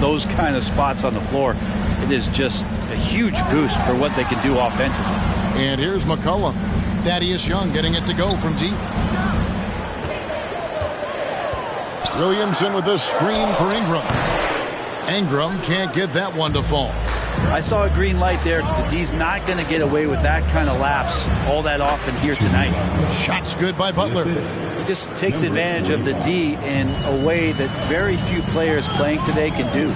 those kind of spots on the floor, it is just a huge boost for what they can do offensively. And here's McCollum. Thaddeus Young getting it to go from deep. Williamson with the screen for Ingram. Ingram can't get that one to fall. I saw a green light there. The D's not going to get away with that kind of lapse all that often here tonight. Shot's good by Butler. He just takes advantage of the D in a way that very few players playing today can do.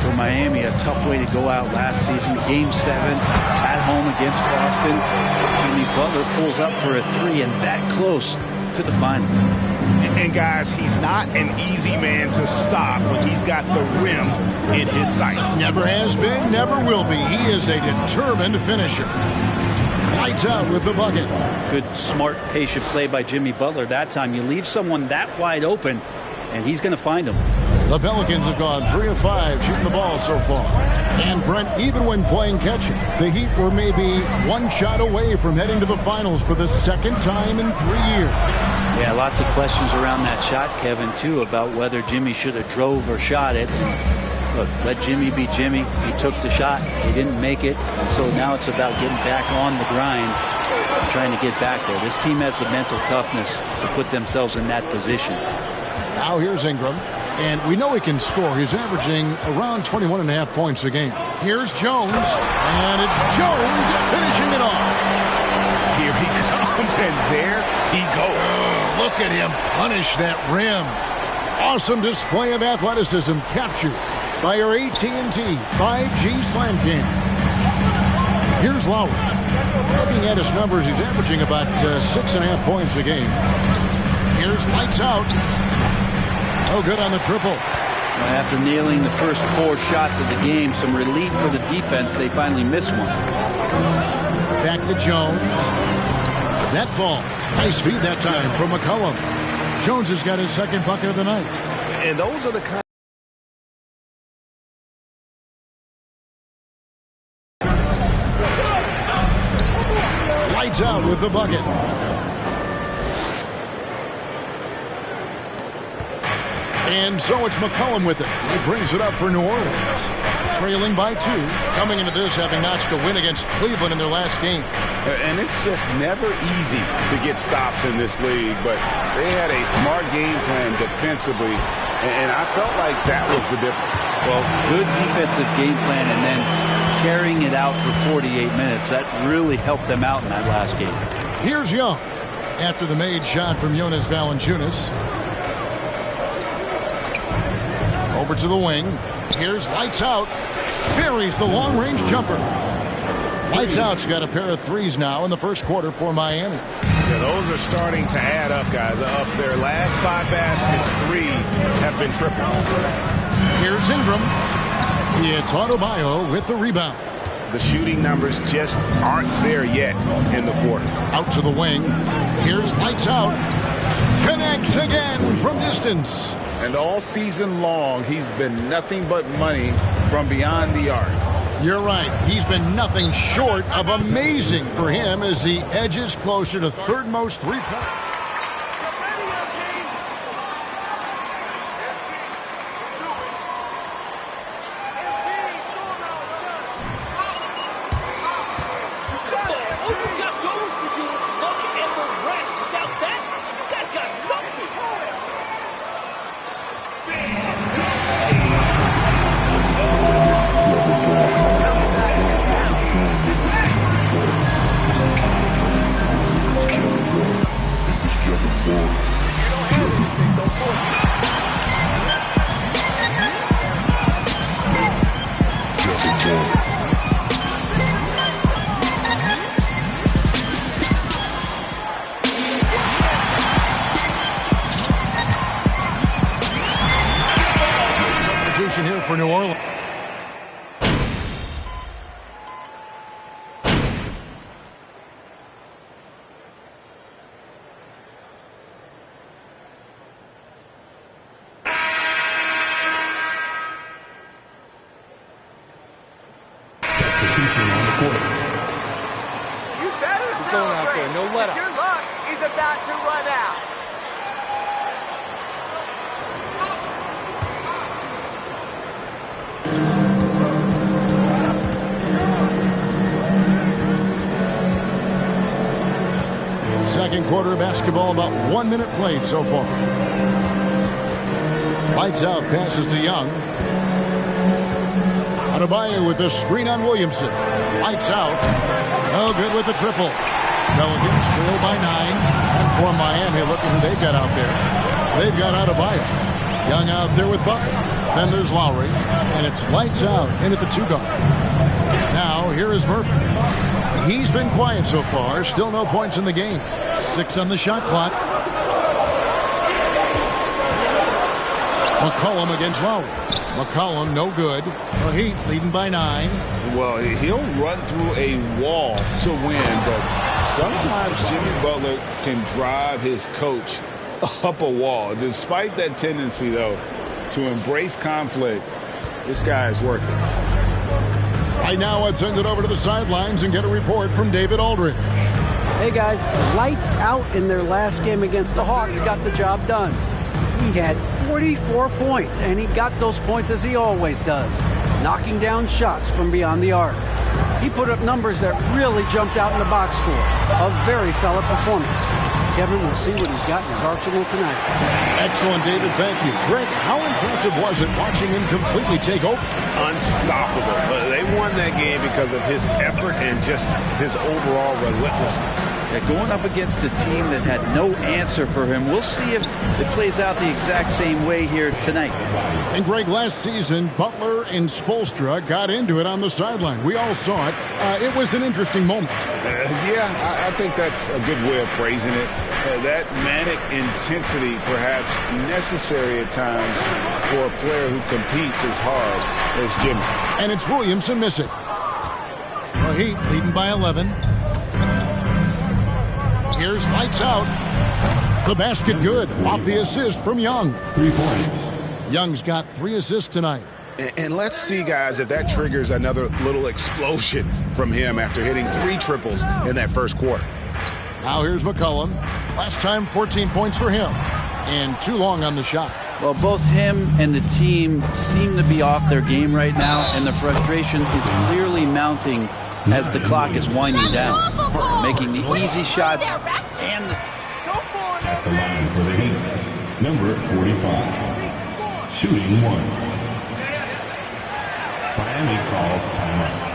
For Miami, a tough way to go out last season. Game 7 at home against Boston. Jimmy Butler pulls up for a 3 and that close to the final. And guys, he's not an easy man to stop when he's got the rim in his sights. Never has been, never will be. He is a determined finisher. Lights out with the bucket. Good, smart, patient play by Jimmy Butler that time. You leave someone that wide open, and he's going to find him. The Pelicans have gone 3 of 5 shooting the ball so far. And Brent, even when playing catch-up, the Heat were maybe one shot away from heading to the finals for the second time in 3 years. Yeah, lots of questions around that shot, Kevin, too, about whether Jimmy should have drove or shot it. Look, let Jimmy be Jimmy. He took the shot. He didn't make it. And so now it's about getting back on the grind, trying to get back there. This team has the mental toughness to put themselves in that position. Now here's Ingram. And we know he can score. He's averaging around 21.5 points a game. Here's Jones. And it's Jones finishing it off. Here he comes, and there he goes. Look at him punish that rim. Awesome display of athleticism captured by our AT&T 5G Slam Cam. Here's Lowry. Looking at his numbers, he's averaging about 6.5 points a game. Here's lights out. Oh, good on the triple. After nailing the first 4 shots of the game, some relief for the defense. They finally missed one. Back to Jones. That falls. Nice feed that time from McCollum. Jones has got his second bucket of the night. And those are the kind. Lights out with the bucket. And so it's McCollum with it. He brings it up for New Orleans. Trailing by 2. Coming into this having notched a win against Cleveland in their last game. And it's just never easy to get stops in this league, but they had a smart game plan defensively, and I felt like that was the difference. Well, good defensive game plan and then carrying it out for 48 minutes. That really helped them out in that last game. Here's Young after the made shot from Jonas Valanciunas. Over to the wing. Here's lights out. Buries the long-range jumper. Lights out's got a pair of threes now in the first quarter for Miami. Yeah, those are starting to add up, guys. Up their last 5 baskets, 3 have been triple. Here's Ingram. It's Adebayo with the rebound. The shooting numbers just aren't there yet in the quarter. Out to the wing. Here's lights out. Connects again from distance. And all season long, he's been nothing but money from beyond the arc. You're right. He's been nothing short of amazing for him as he edges closer to third most three-point. Here for New Orleans. Substitution on the court. You better celebrate. No let up. Your luck is about to run out. second quarter of basketball, about 1 minute played so far. Lights out, passes to Young. Adebayo with the screen on Williamson. Lights out. No good with the triple. Pelicans trail by 9. And for Miami, look at who they've got out there. They've got Adebayo. Young out there with Butler. Then there's Lowry. And it's lights out in at the 2-guard. Now, here is Murphy. He's been quiet so far. Still no points in the game. 6 on the shot clock. McCollum against Lowry. McCollum, no good. The Heat leading by 9. Well, he'll run through a wall to win, but sometimes Jimmy Butler can drive his coach up a wall. Despite that tendency, though, to embrace conflict, this guy is working. Right now, let's send it over to the sidelines and get a report from David Aldridge. Hey, guys, lights out in their last game against the Hawks got the job done. He had 44 points, and he got those points as he always does, knocking down shots from beyond the arc. He put up numbers that really jumped out in the box score. A very solid performance. Kevin will see what he's got in his arsenal tonight. Excellent, David. Thank you. Greg, how impressive was it watching him completely take over? Unstoppable. But they won that game because of his effort and just his overall relentlessness. Yeah, going up against a team that had no answer for him. We'll see if it plays out the exact same way here tonight. And Greg, last season, Butler and Spoelstra got into it on the sideline. We all saw it. It was an interesting moment. Yeah, I think that's a good way of phrasing it. That manic intensity perhaps necessary at times for a player who competes as hard as Jimmy. And it's Williamson missing. The Heat leading by 11. Here's lights out. The basket good off the assist from Young. 3 points. Young's got 3 assists tonight. And let's see, guys, if that triggers another little explosion from him after hitting 3 triples in that first quarter. Now here's McCollum. Last time, 14 points for him. And too long on the shot. Well, both him and the team seem to be off their game right now, and the frustration is clearly mounting as the clock is winding down. Making the easy shots and... At the line for the Heat, number 45. Shooting 1. Miami calls timeout.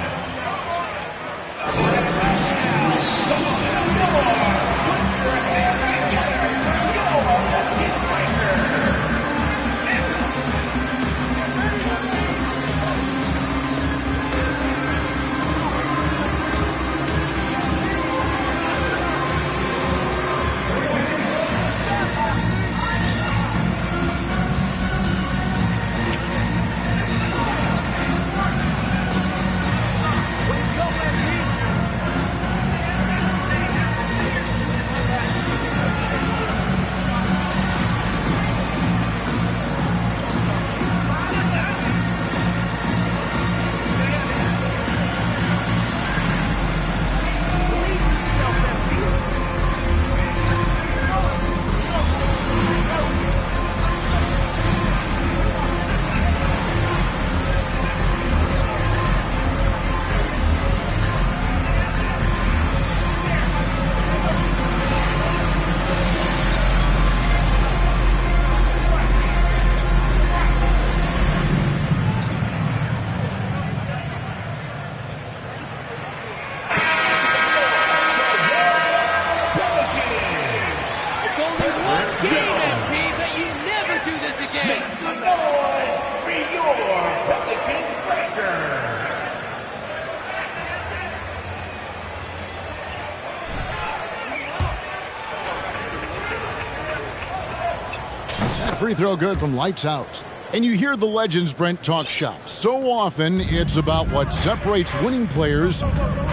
Free throw good from lights out. And you hear the legends Brent talk shop. So often it's about what separates winning players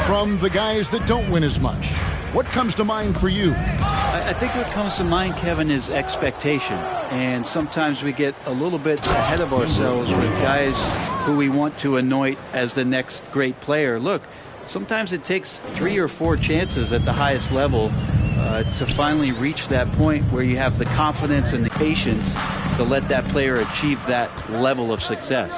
from the guys that don't win as much. What comes to mind for you? I think what comes to mind, Kevin, is expectation. And sometimes we get a little bit ahead of ourselves with guys who we want to anoint as the next great player. Look, sometimes it takes 3 or 4 chances at the highest level to finally reach that point where you have the confidence and the patience to let that player achieve that level of success.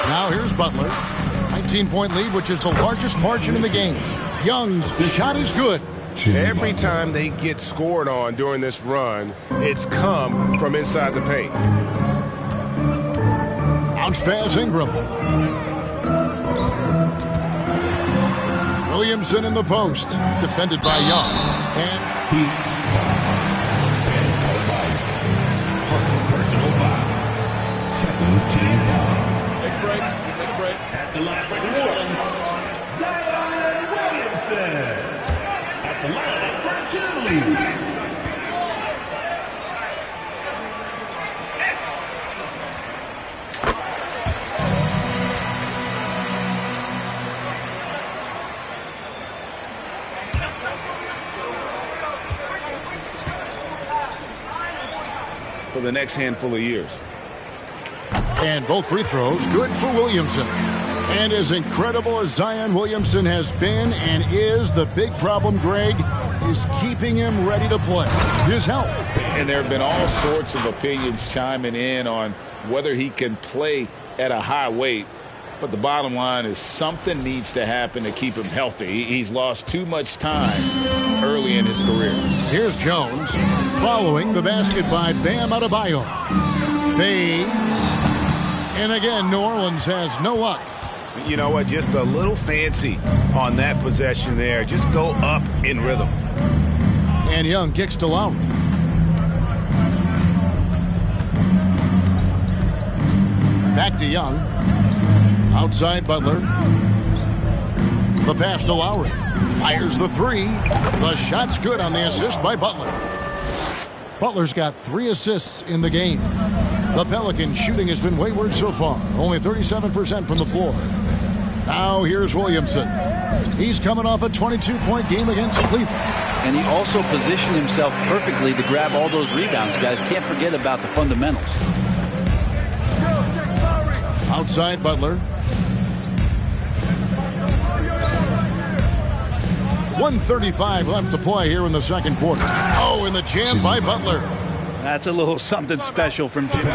Now here's Butler. 19-point lead, which is the largest margin in the game. Young's shot is good. Every time they get scored on during this run, it's come from inside the paint. Bounce pass Ingram. Williamson in the post. Defended by Young. And personal foul. Second team foul. Take a break. Take a break. At the line for one, Zion Williamson. At the line for two. For the next handful of years. And both free throws good for Williamson. And as incredible as Zion Williamson has been and is, the big problem, Greg, is keeping him ready to play. His health. And there have been all sorts of opinions chiming in on whether he can play at a high weight. But the bottom line is something needs to happen to keep him healthy. He's lost too much time early in his career. Here's Jones following the basket by Bam Adebayo. Fades. And again, New Orleans has no luck. You know what? Just a little fancy on that possession there. Just go up in rhythm. And Young kicks to Lowry. Back to Young. Outside Butler. The pass to Lowry. Fires the three. The shot's good on the assist by Butler. Butler's got 3 assists in the game. The Pelicans' shooting has been wayward so far. Only 37% from the floor. Now here's Williamson. He's coming off a 22-point game against Cleveland. And he also positioned himself perfectly to grab all those rebounds, guys. Can't forget about the fundamentals. Outside Butler. 1:35 left to play here in the second quarter. Oh, and the jam by Butler. That's a little something special from Jimmy.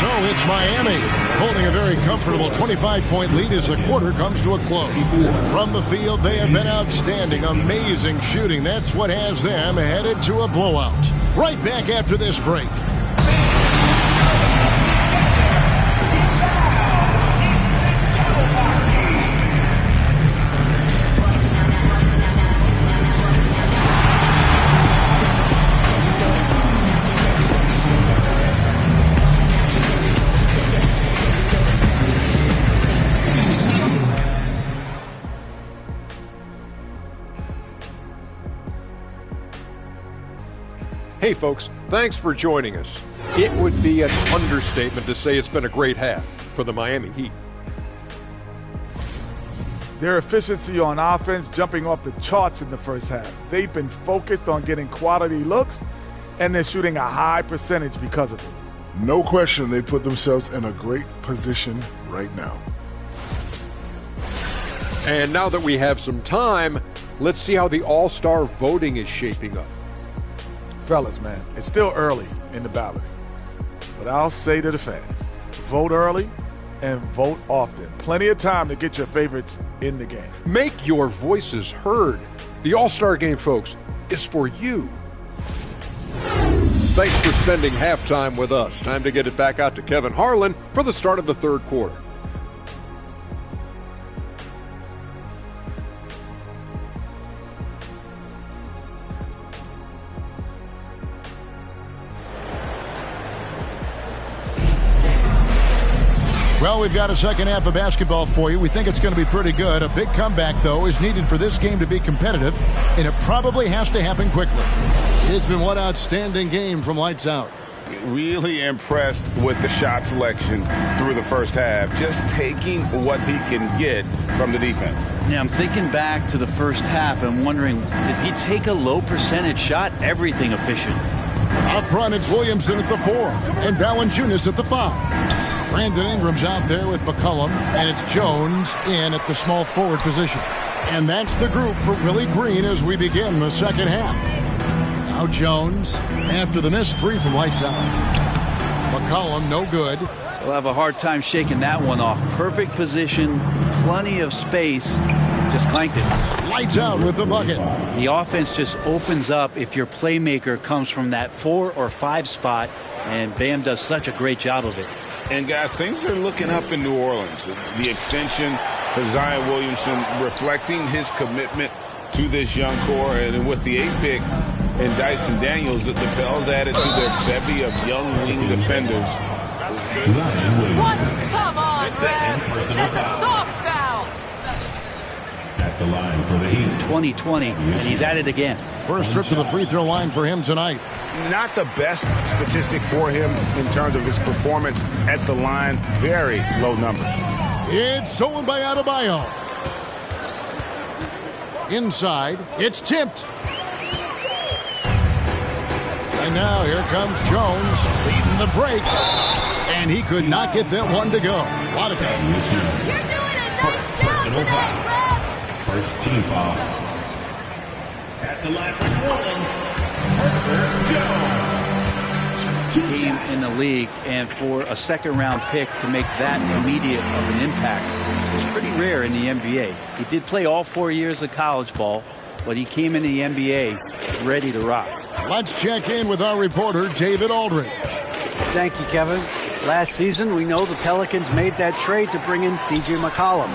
So it's Miami holding a very comfortable 25-point lead as the quarter comes to a close. From the field, they have been outstanding, amazing shooting. That's what has them headed to a blowout. Right back after this break. Hey folks, thanks for joining us. It would be an understatement to say it's been a great half for the Miami Heat. Their efficiency on offense jumping off the charts in the first half. They've been focused on getting quality looks, and they're shooting a high percentage because of it. No question they put themselves in a great position right now. And now that we have some time, let's see how the All-Star voting is shaping up. Fellas, man, it's still early in the ballot. But I'll say to the fans, vote early and vote often. Plenty of time to get your favorites in the game. Make your voices heard. The All-Star Game, folks, is for you. Thanks for spending halftime with us. Time to get it back out to Kevin Harlan for the start of the third quarter. Well, we've got a second half of basketball for you. We think it's going to be pretty good. A big comeback, though, is needed for this game to be competitive, and it probably has to happen quickly. It's been one outstanding game from lights out. Really impressed with the shot selection through the first half, just taking what he can get from the defense. Yeah, I'm thinking back to the first half and wondering, did he take a low percentage shot? Everything efficient. Up front, it's Williamson at the 4 and Valanciunas at the 5. Brandon Ingram's out there with McCollum, and it's Jones in at the small forward position. And that's the group for Willie Green as we begin the second half. Now Jones, after the missed 3 from lights out. McCollum, no good. We'll have a hard time shaking that one off. Perfect position, plenty of space, just clanked it. Lights out with the bucket. The offense just opens up if your playmaker comes from that 4 or 5 spot, and Bam does such a great job of it. And, guys, things are looking up in New Orleans. The extension for Zion Williamson reflecting his commitment to this young core. And with the 8th pick and Dyson Daniels, the Pels added to their bevy of young wing defenders. What? Come on, man. That's a soft foul. At the line for the Heat. 2020, and he's at it again. First trip to the free throw line for him tonight. Not the best statistic for him in terms of his performance at the line. Very low numbers. It's stolen by Adebayo. Inside, it's tipped. And now here comes Jones leading the break. And he could not get that one to go. What a catch. You're doing a nice job tonight, Brad. First team foul. At the line for Portland, Team in the league, and for a second-round pick to make that immediate of an impact is pretty rare in the NBA. He did play all 4 years of college ball, but he came in the NBA ready to rock. Let's check in with our reporter, David Aldridge. Thank you, Kevin. Last season, we know the Pelicans made that trade to bring in C.J. McCollum.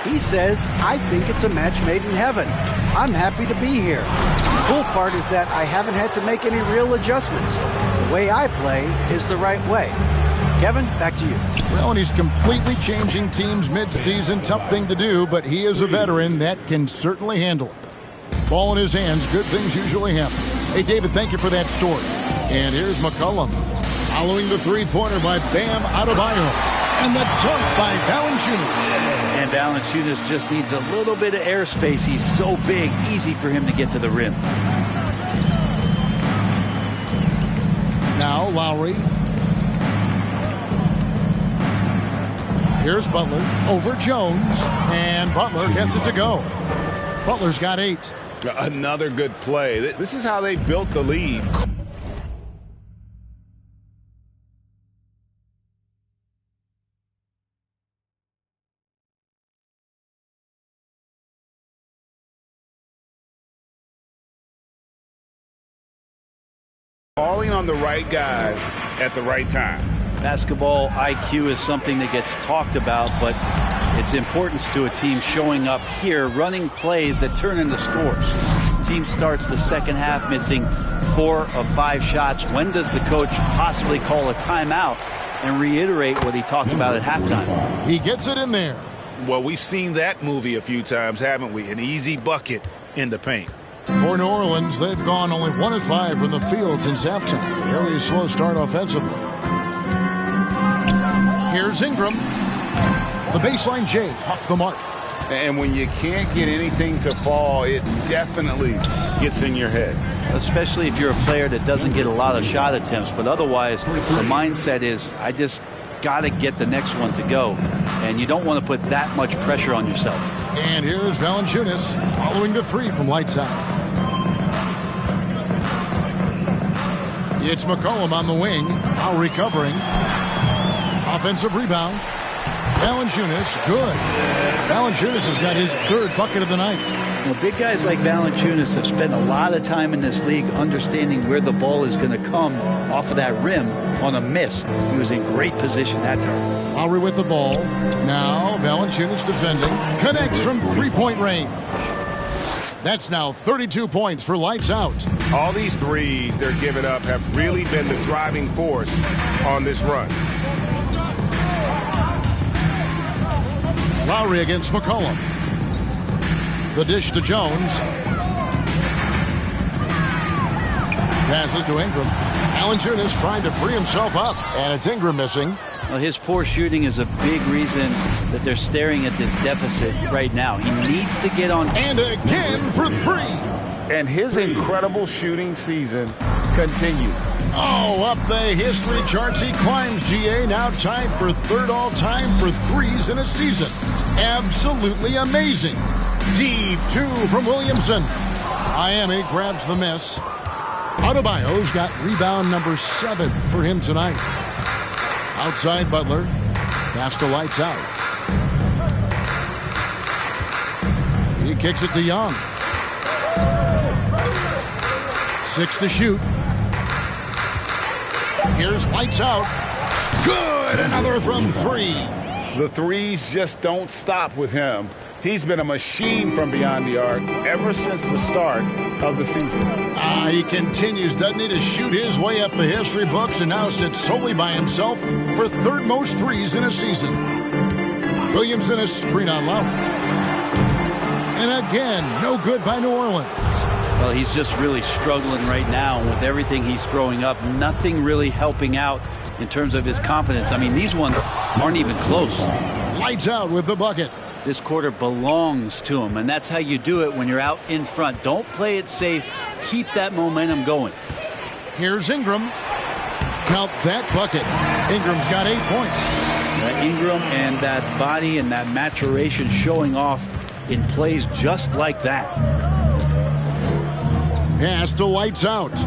He says, I think it's a match made in heaven. I'm happy to be here. The cool part is that I haven't had to make any real adjustments. The way I play is the right way. Kevin, back to you. Well, and he's completely changing teams mid-season. Tough thing to do, but he is a veteran that can certainly handle it. Ball in his hands, good things usually happen. Hey, David, thank you for that story. And here's McCollum. Following the three-pointer by Bam Adebayo. And the dunk by Valanciunas. And Valanciunas just needs a little bit of airspace. He's so big, easy for him to get to the rim. Now Lowry. Here's Butler over Jones. And Butler gets it to go. Butler's got 8. Another good play. This is how they built the lead. Calling on the right guys at the right time. Basketball IQ is something that gets talked about, but its importance to a team showing up here, running plays that turn into scores. The team starts the second half missing 4 of 5 shots. When does the coach possibly call a timeout and reiterate what he talked about at halftime? He gets it in there. Well, we've seen that movie a few times, haven't we? An easy bucket in the paint. For New Orleans, they've gone only 1 of 5 from the field since halftime. Very slow start offensively. Here's Ingram. The baseline J off the mark. And when you can't get anything to fall, it definitely gets in your head. Especially if you're a player that doesn't get a lot of shot attempts. But otherwise, the mindset is, I just got to get the next one to go. And you don't want to put that much pressure on yourself. And here's Valanciunas following the 3 from lights out. It's McCollum on the wing. Now recovering. Offensive rebound. Valanciunas, good. Valanciunas has got his 3rd bucket of the night. Well, big guys like Valanciunas have spent a lot of time in this league understanding where the ball is going to come off of that rim on a miss. He was in great position that time. Lowry with the ball. Now Valanciunas defending. Connects from 3-point range. That's now 32 points for lights out. All these threes they're giving up have really been the driving force on this run. Lowry against McCollum. The dish to Jones. Passes to Ingram. Valanciunas trying to free himself up, and it's Ingram missing. Well, his poor shooting is a big reason that they're staring at this deficit right now. He needs to get on. And again for 3. And his incredible shooting season continues. Oh, up the history charts he climbs, GA. Now tied for 3rd all-time for threes in a season. Absolutely amazing. Deep 2 from Williamson. Miami grabs the miss. Adebayo's got rebound number 7 for him tonight. Outside Butler. Pass to lights out. He kicks it to Young. 6 to shoot. Here's lights out. Good! Another from 3. The threes just don't stop with him. He's been a machine from beyond the arc ever since the start of the season. He continues, doesn't he, to shoot his way up the history books and now sits solely by himself for 3rd most threes in a season. Williamson a screen on Lowry. And again, no good by New Orleans. Well, he's just really struggling right now with everything he's throwing up. Nothing really helping out in terms of his confidence. I mean, these ones aren't even close. Lights out with the bucket. This quarter belongs to him, and that's how you do it when you're out in front. Don't play it safe. Keep that momentum going. Here's Ingram. Count that bucket. Ingram's got 8 points. Ingram and that body and that maturation showing off in plays just like that. Pass to lights out.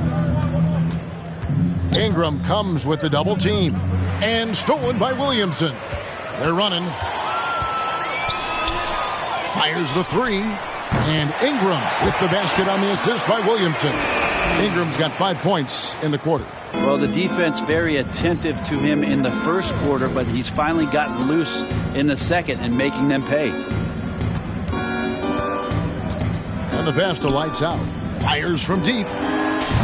Ingram comes with the double team. And stolen by Williamson. They're running. Fires the 3. And Ingram with the basket on the assist by Williamson. Ingram's got 5 points in the quarter. Well, the defense very attentive to him in the first quarter, but he's finally gotten loose in the second and making them pay. And the pass to lights out. Fires from deep.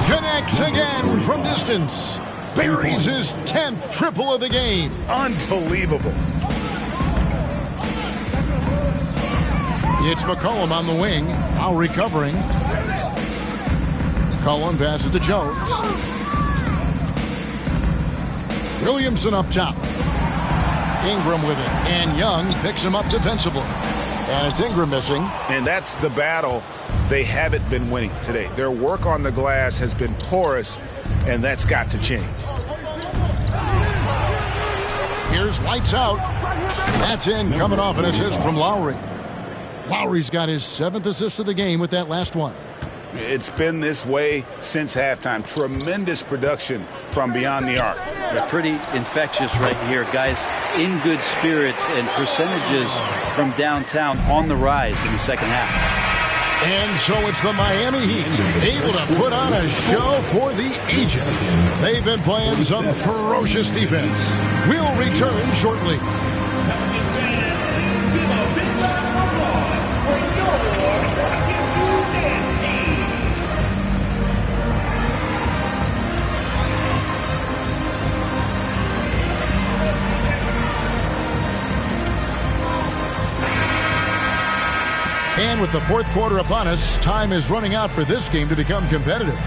Connects again from distance. Buries his 10th triple of the game. Unbelievable. It's McCollum on the wing. Now recovering. McCollum passes to Jones. Williamson up top. Ingram with it. And Young picks him up defensively. And it's Ingram missing. And that's the battle they haven't been winning today. Their work on the glass has been porous, and that's got to change. Here's lights out. That's in, coming off an assist from Lowry. Lowry's got his 7th assist of the game with that last one. It's been this way since halftime. Tremendous production from beyond the arc. They're pretty infectious right here, guys. In good spirits and percentages from downtown on the rise in the second half. And so it's the Miami Heat able to put on a show for the ages. They've been playing some ferocious defense. We'll return shortly. And with the fourth quarter upon us, time is running out for this game to become competitive.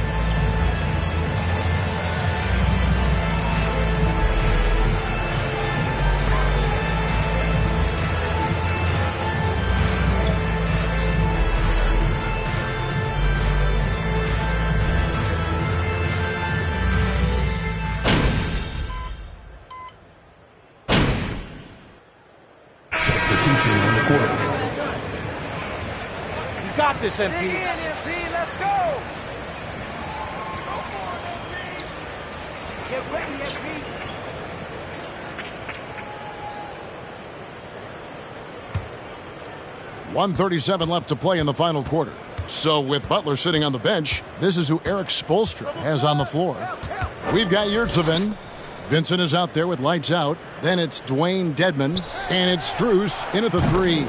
Substitution on the court. You got this, MP. Let's go. Get ready, MP. 1:37 left to play in the final quarter. So with Butler sitting on the bench, this is who Eric Spoelstra has on the floor. We've got Yurtseven. Vincent is out there with lights out. Then it's Dwayne Dedman. And it's Strus in at the three.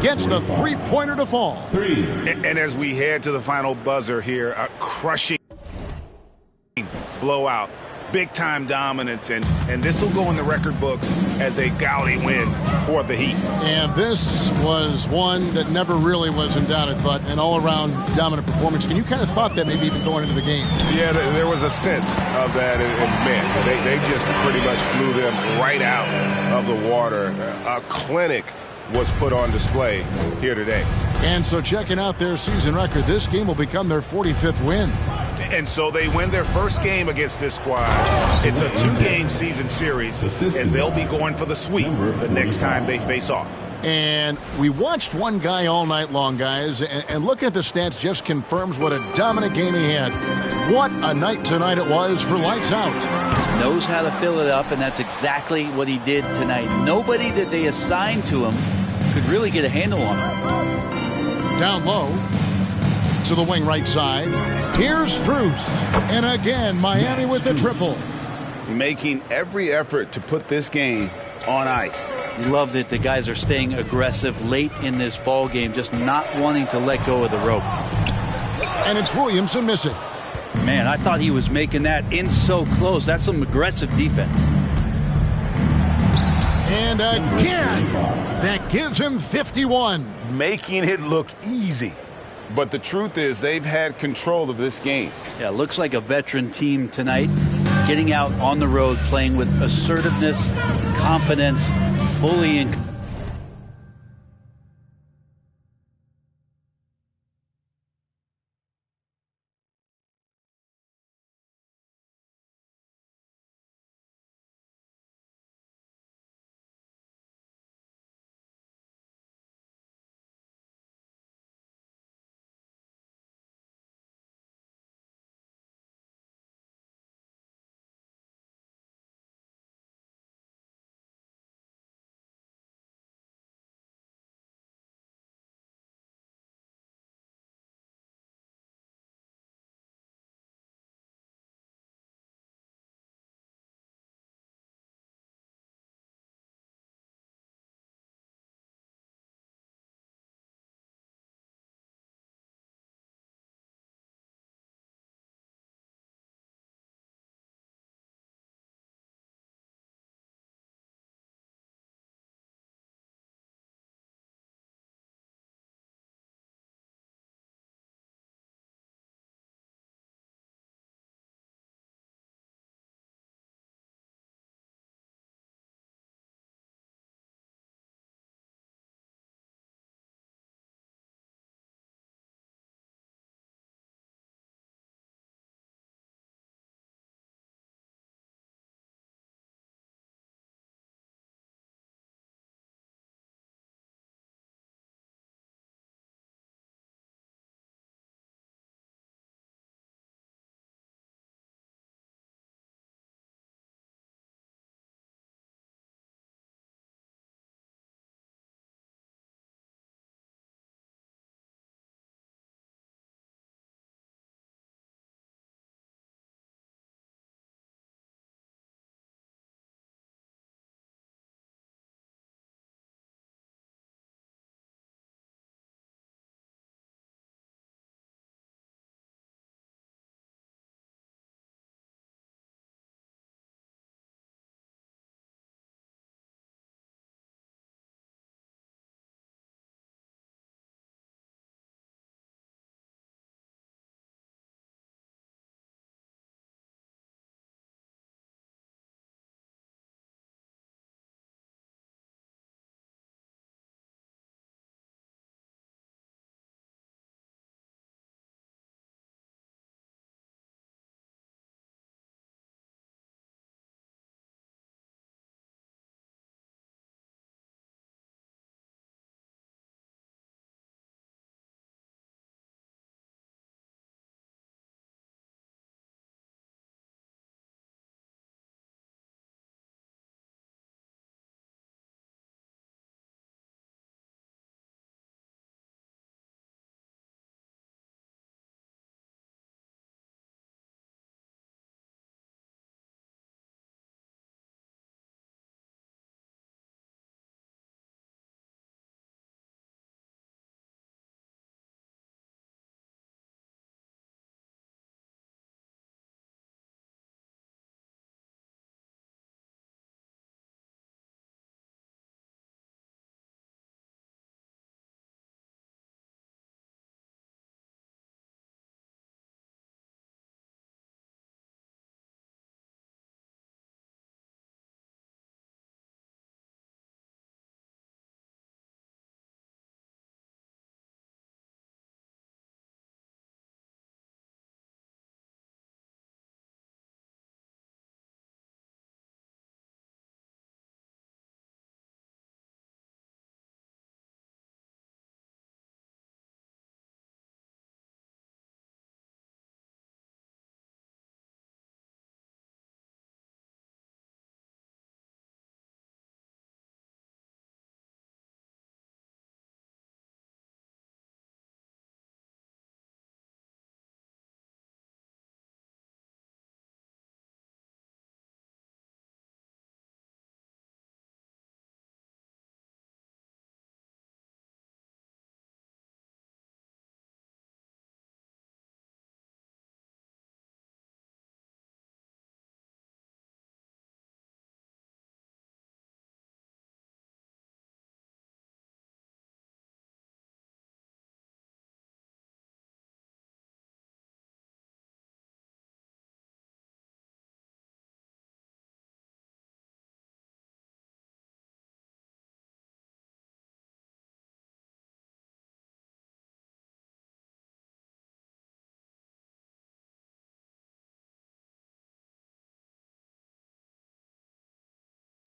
Gets the three-pointer to fall. And as we head to the final buzzer here, a crushing blowout. Big-time dominance, and this will go in the record books as a gaudy win for the Heat. And this was one that never really was in doubt, I thought, an all-around dominant performance. And you kind of thought that maybe even going into the game. Yeah, there was a sense of that, and man, they just pretty much flew them right out of the water. A clinic was put on display here today. And so checking out their season record, this game will become their 45th win. And so they win their first game against this squad. It's a two-game season series, and they'll be going for the sweep the next time they face off. And we watched one guy all night long, guys, and looking at the stats just confirms what a dominant game he had. What a night tonight it was for Lights Out. Just knows how to fill it up, and that's exactly what he did tonight. Nobody that they assigned to him could really get a handle on him. Down low to the wing right side. Here's Strus. And again, Miami with the triple. Making every effort to put this game on ice. Love that the guys are staying aggressive late in this ball game, just not wanting to let go of the rope. And it's Williamson missing. Man, I thought he was making that in so close. That's some aggressive defense. And again, that gives him 51. Making it look easy. But the truth is they've had control of this game. Yeah, looks like a veteran team tonight, getting out on the road, playing with assertiveness, confidence, fully in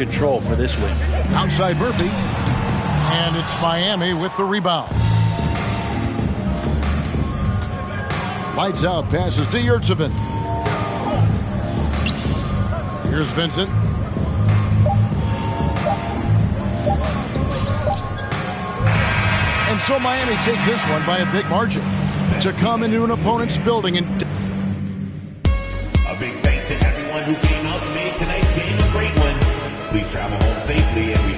control for this win. Outside Murphy. And it's Miami with the rebound. Lights out, passes to Yurtseven. Here's Vincent. And so Miami takes this one by a big margin to come into an opponent's building and A big thanks to everyone who came out and made tonight's game a great one. Please travel home safely and